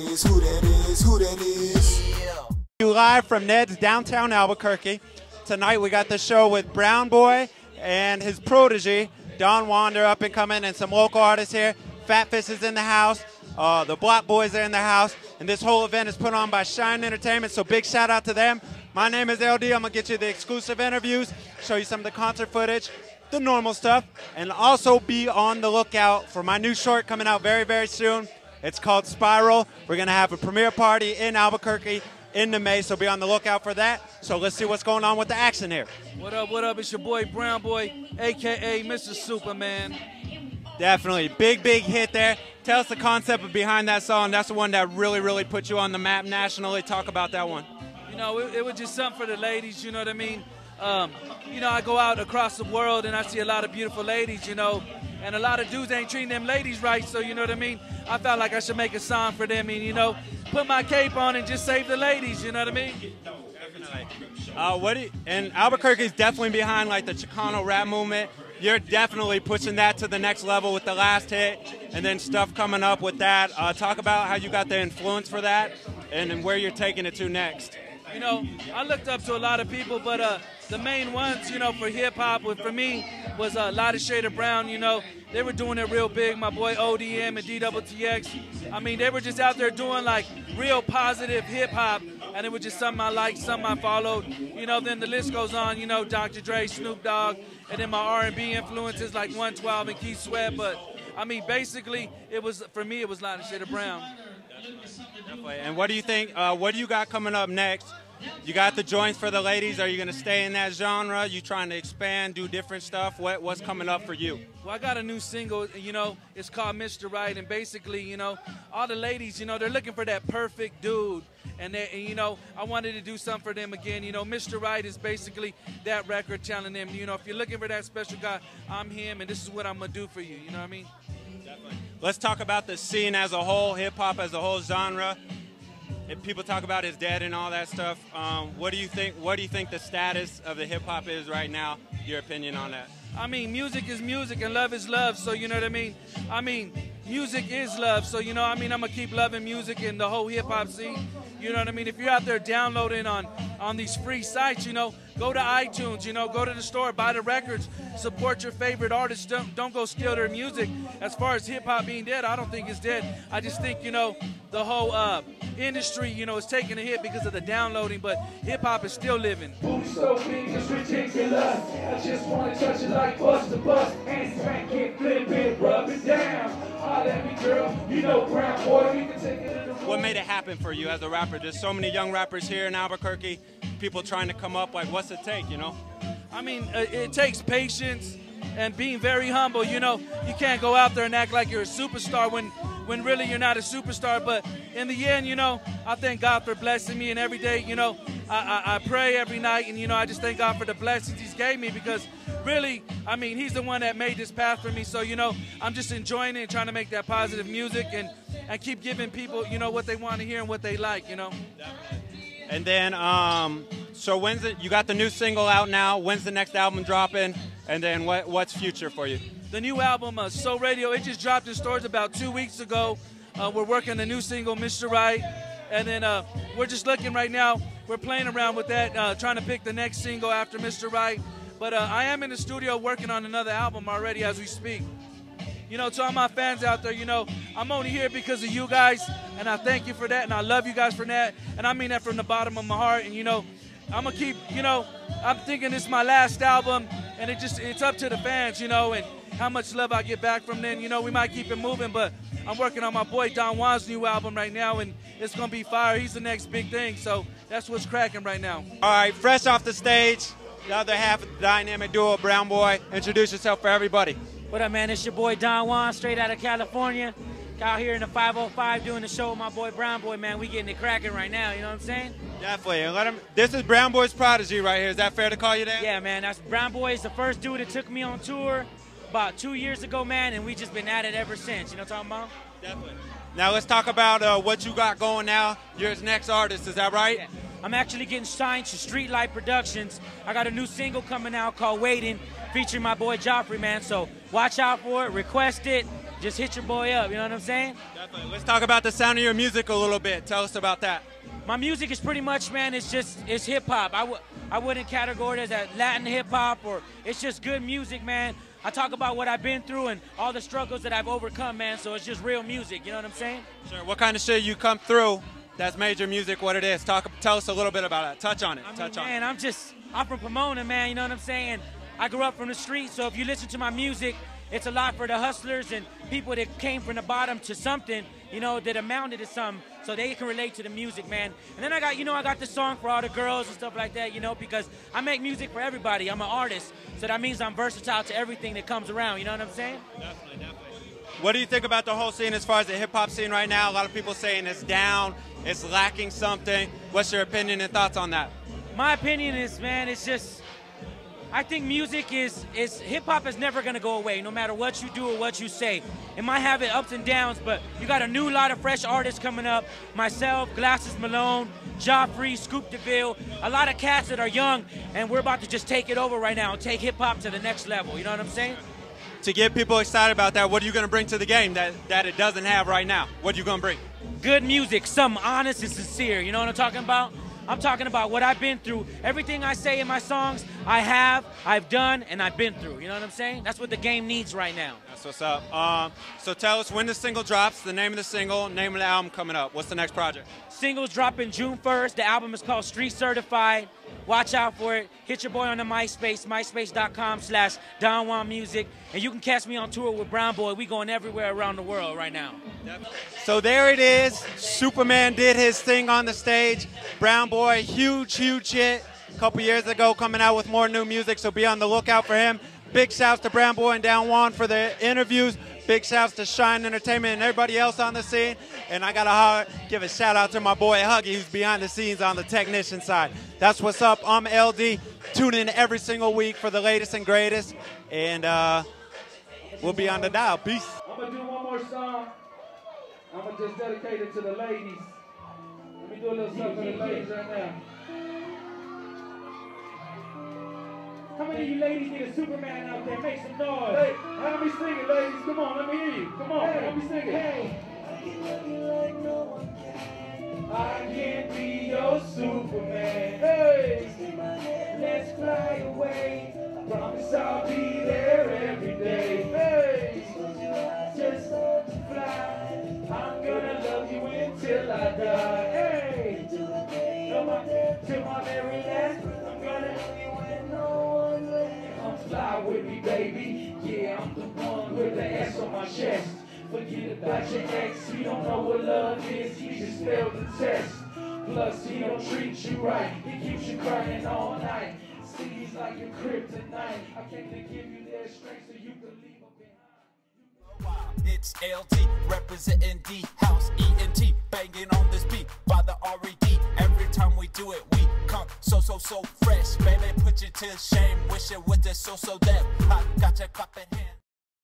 is, who that is, who that is. You live from Ned's downtown Albuquerque. Tonight we got the show with Brown Boy and his protege, Don Wander, up and coming, and some local artists here. Fat Fist is in the house. The Block Boys are in the house. And this whole event is put on by Shine Entertainment, so big shout out to them. My name is LD. I'm going to get you the exclusive interviews, show you some of the concert footage, the normal stuff, and also be on the lookout for my new short coming out very, very soon. It's called Spiral. We're going to have a premiere party in Albuquerque in the May, so be on the lookout for that. So let's see what's going on with the action here. What up, what up? It's your boy Brown Boy, a.k.a. Mr. Superman. Definitely. Big, big hit there. Tell us the concept behind that song. That's the one that really, really put you on the map nationally. Talk about that one. You know, it was just something for the ladies, you know what I mean? You know, I go out across the world and I see a lot of beautiful ladies, you know, and a lot of dudes ain't treating them ladies right, so you know what I mean? I felt like I should make a song for them and, you know, put my cape on and just save the ladies, you know what I mean? Definitely. And Albuquerque's definitely behind like the Chicano rap movement. You're definitely pushing that to the next level with the last hit and then stuff coming up with that. Talk about how you got the influence for that and where you're taking it to next. You know, I looked up to a lot of people, but the main ones, you know, for hip-hop, for me, was Lotta Shade of Brown, you know. They were doing it real big, my boy ODM and DTTX. I mean, they were just out there doing, like, real positive hip-hop, and it was just something I liked, something I followed. You know, then the list goes on, you know, Dr. Dre, Snoop Dogg, and then my R&B influences like 112 and Keith Sweat. But, I mean, basically, it was, for me, it was Lotta Shade of Brown. Definitely. And what do you think, what do you got coming up next? You got the joints for the ladies. Are you going to stay in that genre? You trying to expand, do different stuff? What's coming up for you? Well, I got a new single, you know, it's called Mr. Right, and basically, you know, all the ladies, you know, they're looking for that perfect dude, and you know, I wanted to do something for them again. You know, Mr. Right is basically that record telling them, you know, if you're looking for that special guy, I'm him, and this is what I'm going to do for you, you know what I mean? Definitely. Let's talk about the scene as a whole, hip-hop as a whole genre. If people talk about his dead and all that stuff, what do you think? What do you think the status of the hip hop is right now? Your opinion on that? I mean, music is music and love is love. So you know what I mean. I mean, music is love. So you know, I mean, I'm gonna keep loving music and the whole hip hop scene. You know what I mean? If you're out there downloading on these free sites, you know, go to iTunes. You know, go to the store, buy the records, support your favorite artists. Don't go steal their music. As far as hip hop being dead, I don't think it's dead. I just think, you know, the whole industry, you know, is taking a hit because of the downloading, but hip-hop is still living. Boom so big, it's ridiculous. I just want to touch it like bust to bust. And spank it, flip it, rub it down. Holla at me, girl, you know Brown Boy, we can take it to the room. What made it happen for you as a rapper? There's so many young rappers here in Albuquerque, people trying to come up, like, what's it take, you know? I mean, it takes patience and being very humble. You know, you can't go out there and act like you're a superstar when really you're not a superstar. But in the end, you know, I thank God for blessing me, and every day, you know, I pray every night, and, you know, I just thank God for the blessings he's gave me, because really, I mean, he's the one that made this path for me. So, you know, I'm just enjoying it and trying to make that positive music and keep giving people, you know, what they want to hear and what they like, you know. And then, so when's it? You got the new single out now. When's the next album dropping? And then what's future for you? The new album, Soul Radio, it just dropped in stores about 2 weeks ago. We're working the new single, Mr. Right. And then we're just looking right now. We're playing around with that, trying to pick the next single after Mr. Right. But I am in the studio working on another album already as we speak. You know, to all my fans out there, you know, I'm only here because of you guys, and I thank you for that, and I love you guys for that, and I mean that from the bottom of my heart. And, you know, I'm going to keep, you know, I'm thinking this is my last album, and it's up to the fans, you know, and how much love I get back from them. You know, we might keep it moving, but I'm working on my boy Don Juan's new album right now, and it's going to be fire. He's the next big thing, so that's what's cracking right now. All right, fresh off the stage, the other half of the dynamic duo, Brown Boy. Introduce yourself for everybody. What up, man? It's your boy Don Juan, straight out of California. Out here in the 505 doing the show with my boy Brown Boy, man. We getting it cracking right now, you know what I'm saying? Definitely. And let him. This is Brown Boy's prodigy right here. Is that fair to call you that? Yeah, man. That's Brown Boy is the first dude that took me on tour about 2 years ago, man, and we just been at it ever since. You know what I'm talking about? Definitely. Now let's talk about what you got going now. You're his next artist, is that right? Yeah. I'm actually getting signed to Streetlight Productions. I got a new single coming out called Waiting, featuring my boy Joffrey, man. So watch out for it, request it, just hit your boy up, you know what I'm saying? Definitely. Let's talk about the sound of your music a little bit. Tell us about that. My music is pretty much, man, it's hip hop. I wouldn't categorize it as a Latin hip hop, or it's just good music, man. I talk about what I've been through and all the struggles that I've overcome, man, so it's just real music, you know what I'm saying? Sure. What kind of shit you come through that's made your music what it is? Tell us a little bit about it. Touch on it. I'm from Pomona, man, you know what I'm saying? I grew up from the streets, so if you listen to my music, it's a lot for the hustlers and people that came from the bottom to something, you know, that amounted to something, so they can relate to the music, man. And then I got this song for all the girls and stuff like that, you know, because I make music for everybody. I'm an artist, so that means I'm versatile to everything that comes around, you know what I'm saying? Definitely. What do you think about the whole scene as far as the hip-hop scene right now? A lot of people saying it's down, it's lacking something. What's your opinion and thoughts on that? My opinion is, man, it's just, I think music is hip-hop is never going to go away, no matter what you do or what you say. It might have its ups and downs, but you got a new lot of fresh artists coming up. Myself, Glasses Malone, Joffrey, Scoop DeVille, a lot of cats that are young, and we're about to just take it over right now and take hip-hop to the next level, you know what I'm saying? To get people excited about that, what are you going to bring to the game that it doesn't have right now? What are you going to bring? Good music, something honest and sincere, you know what I'm talking about? I'm talking about what I've been through. Everything I say in my songs, I've done, and I've been through. You know what I'm saying? That's what the game needs right now. That's what's up. So tell us when the single drops, the name of the single, name of the album coming up. What's the next project? Singles dropping June 1st. The album is called Street Certified. Watch out for it. Hit your boy on the MySpace, myspace.com/DonJuanMusic. And you can catch me on tour with Brown Boy. We going everywhere around the world right now. So there it is. Superman did his thing on the stage. Brown Boy, huge hit. A couple years ago, coming out with more new music, so be on the lookout for him. Big shouts to Brown Boy and Down Juan for the interviews. Big shouts to Shine Entertainment and everybody else on the scene. And I got to give a shout out to my boy Huggy, who's behind the scenes on the technician side. That's what's up. I'm LD. Tune in every single week for the latest and greatest. And we'll be on the dial. Peace. I'm going to do one more song. I'm going to just dedicate it to the ladies. Let me do a little something for the ladies right now. How many of you ladies need a Superman out there? Make some noise. Hey, help me sing it, ladies. Come on, let me hear you. Come on, help me sing it. Hey. I can't be your Superman. Hey. Let's fly away. I promise I'll be there every day. Hey. Just fly. I'm gonna love you until I die. Hey. Come on, till my very last. I'm gonna love you when no one will. Fly with me, baby. Yeah, I'm the one with the S on my chest. Forget about your ex. He don't know what love is. He just failed the test. Plus, he don't treat you right. He keeps you crying all night. See, he's like your kryptonite. I came to give you their strength so you can leave him behind. It's LT representing D House ENT banging on this beat by the RED. Every time we do it, we come so fresh. Baby, put you to shame. Wish it was just so deaf. I got your cup in hand.